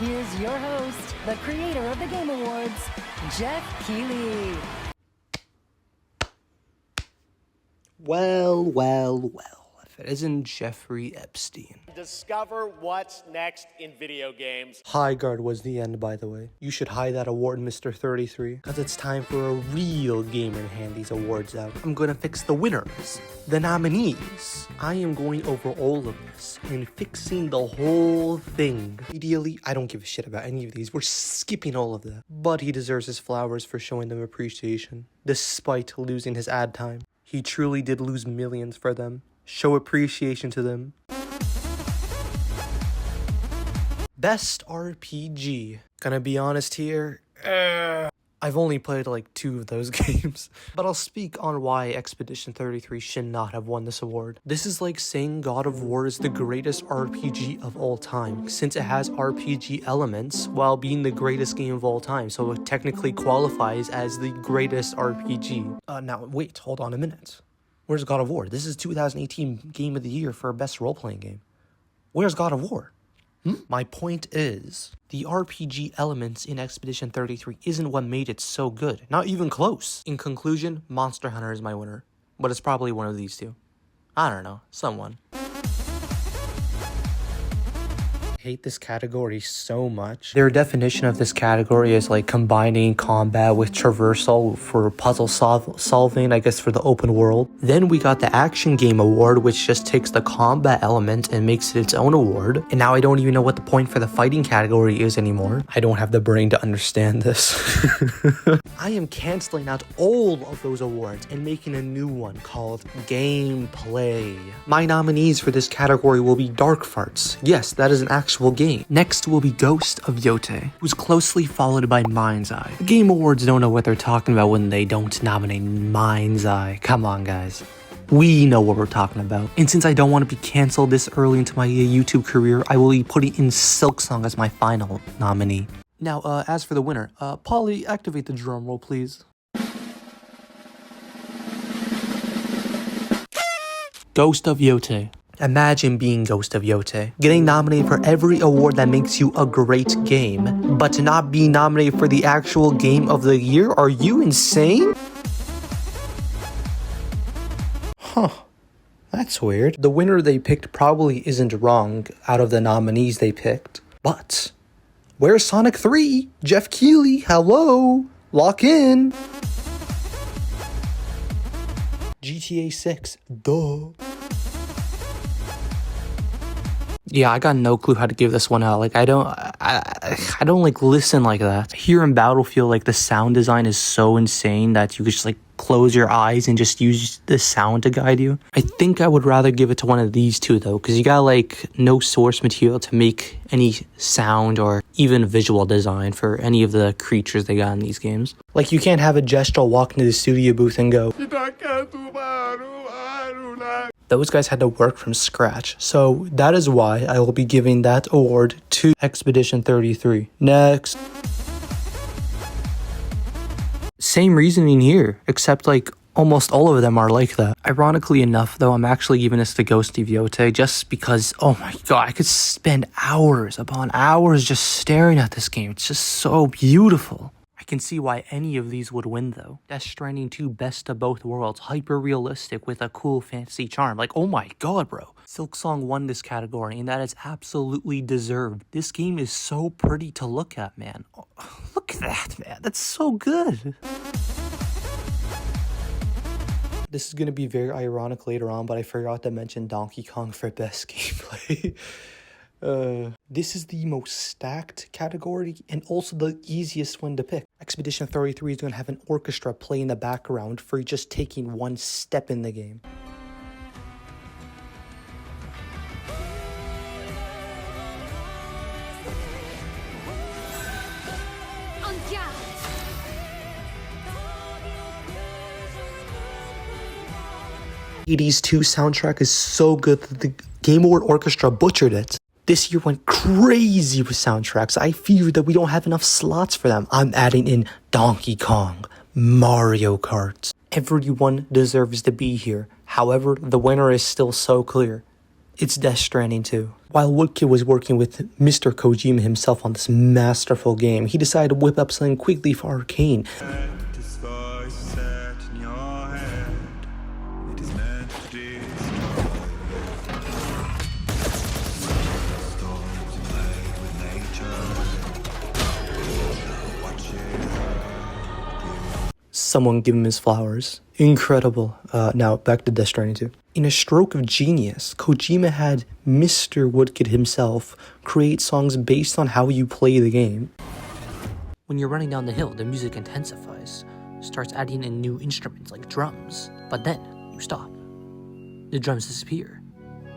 here's your host, the creator of the Game Awards, Jeff Keighley. Well, if it isn't Jeffrey Epstein. Discover what's next in video games. High Guard was the end, by the way. You should hide that award, Mr. 33, because it's time for a real gamer to hand these awards out. I'm gonna fix the winners, the nominees. I am going over all of this and fixing the whole thing. Ideally, I don't give a shit about any of these. We're skipping all of that. But he deserves his flowers for showing them appreciation, despite losing his ad time. He truly did lose millions for them. Show appreciation to them. Best RPG. Gonna be honest here, I've only played like 2 of those games, but I'll speak on why Expedition 33 should not have won this award. This is like saying God of War is the greatest RPG of all time, since it has RPG elements while being the greatest game of all time, so it technically qualifies as the greatest RPG. Now wait, hold on a minute. Where's God of War? This is 2018 Game of the Year for best role-playing game. Where's God of War? My point is, the RPG elements in Expedition 33 isn't what made it so good. Not even close. In conclusion, Monster Hunter is my winner. But it's probably one of these two. I don't know. Someone. I hate this category so much. Their definition of this category is like combining combat with traversal for puzzle solving, I guess, for the open world. Then we got the action game award, which just takes the combat element and makes it its own award. And now I don't even know what the point for the fighting category is anymore. I don't have the brain to understand this. I am canceling out all of those awards and making a new one called Gameplay. My nominees for this category will be Dark Farts. Yes, that is an actual game. Next will be Ghost of Yotei, who's closely followed by Mind's Eye. The Game Awards don't know what they're talking about when they don't nominate Mind's Eye. Come on, guys. We know what we're talking about. And since I don't want to be canceled this early into my YouTube career, I will be putting in Silksong as my final nominee. Now, as for the winner, Polly, activate the drum roll, please. Ghost of Yotei. Imagine being Ghost of Yotei, getting nominated for every award that makes you a great game, but to not be nominated for the actual game of the year? Are you insane? Huh. That's weird. The winner they picked probably isn't wrong out of the nominees they picked. But where's Sonic 3? Jeff Keighley, hello? Lock in. GTA 6, duh. Yeah, I got no clue how to give this one out. Like, I don't like listen like that. Here in Battlefield, like the sound design is so insane that you could just like close your eyes and just use the sound to guide you. I think I would rather give it to one of these two though, because you got like no source material to make any sound or even visual design for any of the creatures they got in these games. Like you can't have a Gestural walk into the studio booth and go, those guys had to work from scratch. So that is why I will be giving that award to Expedition 33. Next. Same reasoning here, except like almost all of them are like that. Ironically enough though, I'm actually giving this to Ghost of Yotei just because, oh my god, I could spend hours upon hours just staring at this game. It's just so beautiful. I can see why any of these would win though. Death Stranding 2, best of both worlds, hyper realistic with a cool fantasy charm. Like, oh my god, bro. Silksong won this category and that is absolutely deserved. This game is so pretty to look at, man. Oh, look at that, man. That's so good. This is gonna be very ironic later on, but I forgot to mention Donkey Kong for best gameplay. This is the most stacked category and also the easiest one to pick. Expedition 33 is going to have an orchestra play in the background for just taking one step in the game. Hades 2 soundtrack is so good that the Game Award Orchestra butchered it. This year went crazy with soundtracks. I fear that we don't have enough slots for them. I'm adding in Donkey Kong, Mario Kart. Everyone deserves to be here. However, the winner is still so clear. It's Death Stranding 2. While Woodkid was working with Mr. Kojima himself on this masterful game, he decided to whip up something quickly for Arcane. Someone give him his flowers. Incredible. Now, back to Death Stranding 2. In a stroke of genius, Kojima had Mr. Woodkid himself create songs based on how you play the game. When you're running down the hill, the music intensifies, starts adding in new instruments like drums, but then you stop. The drums disappear.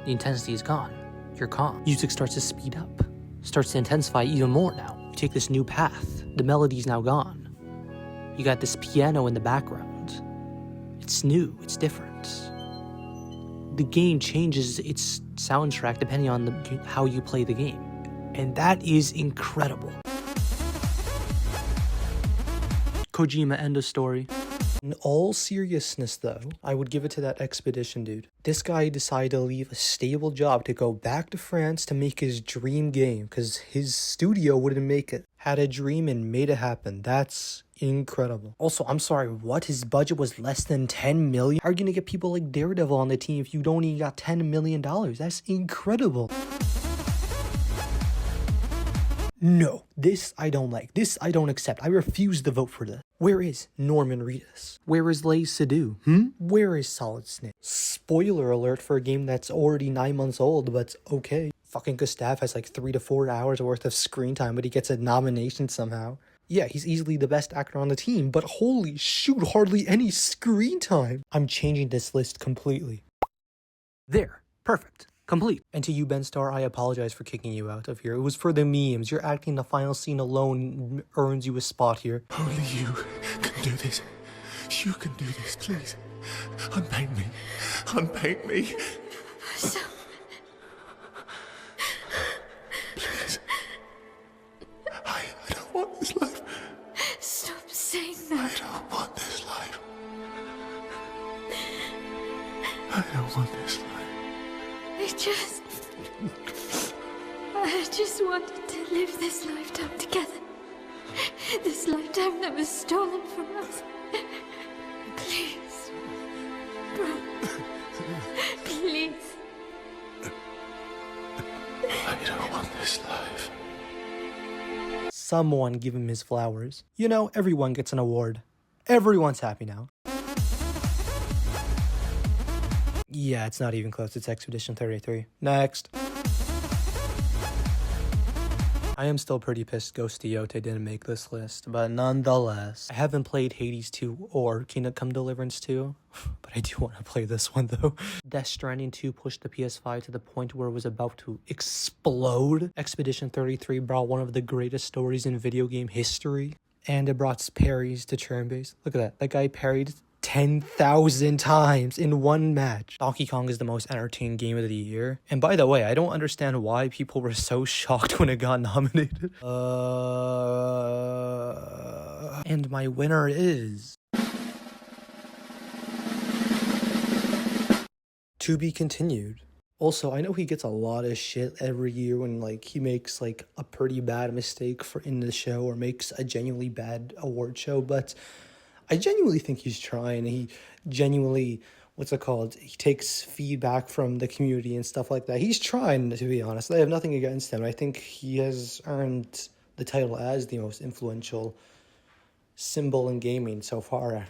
The intensity is gone. You're calm. Music starts to speed up, starts to intensify even more now. You take this new path. The melody's now gone. You got this piano in the background. It's new, it's different. The game changes its soundtrack depending on how you play the game. And that is incredible. Kojima, end of story. In all seriousness though, I would give it to that Expedition dude. This guy decided to leave a stable job to go back to France to make his dream game because his studio wouldn't make it. Had a dream and made it happen. That's incredible. Also, I'm sorry, what? His budget was less than 10 million? How are you gonna get people like Daredevil on the team if you don't even got $10 million? That's incredible. No, this I don't like. This I don't accept. I refuse to vote for this. Where is Norman Reedus? Where is Lay Seydoux? Where is Solid Snake? Spoiler alert for a game that's already 9 months old, but okay. Fucking Gustav has like 3 to 4 hours worth of screen time, but he gets a nomination somehow. Yeah, he's easily the best actor on the team, but holy shoot, hardly any screen time. I'm changing this list completely. There. Perfect. Complete. And to you, Ben Starr, I apologize for kicking you out of here. It was for the memes. Your acting in the final scene alone earns you a spot here. Only you can do this. You can do this, please. Unpaint me. Unpaint me. So... Please. I don't want this life. Stop saying that. I don't want this life. I don't want this life. I just wanted to live this lifetime together. This lifetime that was stolen from us. Please. Bro. Please. I don't want this life. Someone give him his flowers. You know, everyone gets an award. Everyone's happy now. Yeah, it's not even close. It's Expedition 33. Next. I am still pretty pissed Ghost Yote didn't make this list, but nonetheless, I haven't played Hades 2 or Kingdom Come Deliverance 2, but I do want to play this one though. Death Stranding 2 pushed the PS5 to the point where it was about to explode. Expedition 33 brought one of the greatest stories in video game history, and it brought parries to turn-based. Look at that. That guy parried 10,000 times in one match. Donkey Kong is the most entertaining game of the year. And by the way, I don't understand why people were so shocked when it got nominated. And my winner is... To be continued. Also, I know he gets a lot of shit every year when like he makes like a pretty bad mistake in the show or makes a genuinely bad award show, but I genuinely think he's trying. He genuinely, he takes feedback from the community and stuff like that. He's trying, to be honest. I have nothing against him. I think he has earned the title as the most influential symbol in gaming so far.